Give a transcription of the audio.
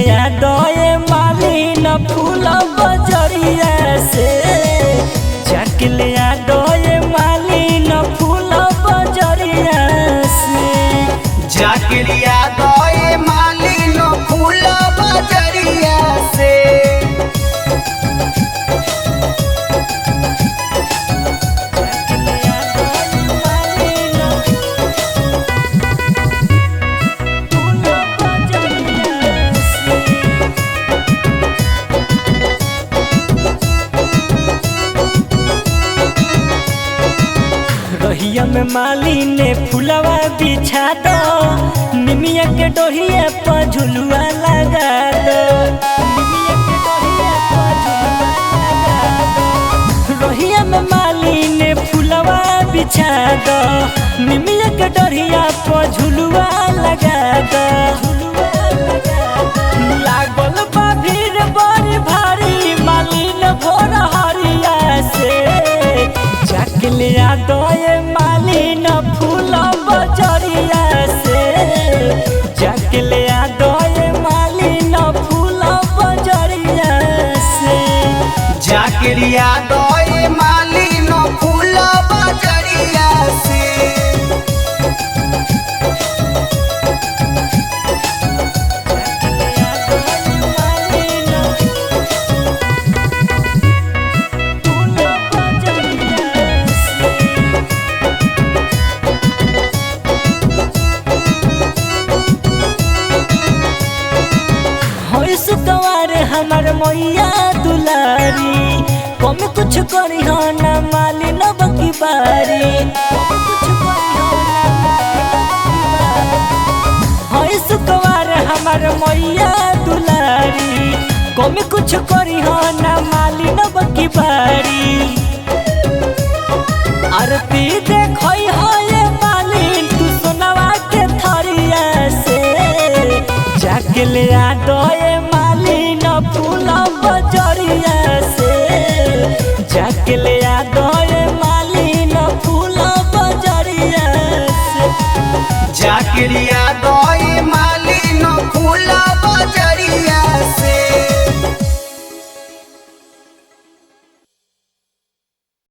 आ दए मालिन फूल बजरिया से, जाके ले आ दए मालिन फूल बजरिया से, जाके ले आ दए मालिन फूल बजरिया से। रहिया में मालिन फुलवा बिछा दो, निमिया के डोहिया पर झुलुआ लगा दो, निमिया के डोहिया पर झुलुआ लगा दो। रहिया में मालिन फुलवा बिछा दो, निमिया के डोहिया पर झुलुआ लगा दो, लागल बा भीड़ बड़ी भारी मालिन भोर हरिया से, जाके ले आ दए मालिन फूल बजरिया से, जाके ले आ दए मालिन फूल बजरिया से, जाके ले आ दए मालिन फूल बजरिया से। सुकवार हमार मैया दुलारी, कम कुछ करी हो ना मालिन बकी बारी, सुकवार हमार मैया दुलारी, कम कुछ करी हो ना मालिन बकी बारी। आरती देखई हो ये मालिन तू सोनवा के थरिया से, जाके ले आ दए फूल बजरिया से, जाके ले आ दए मालिन फूल बजरिया से, जाके ले आ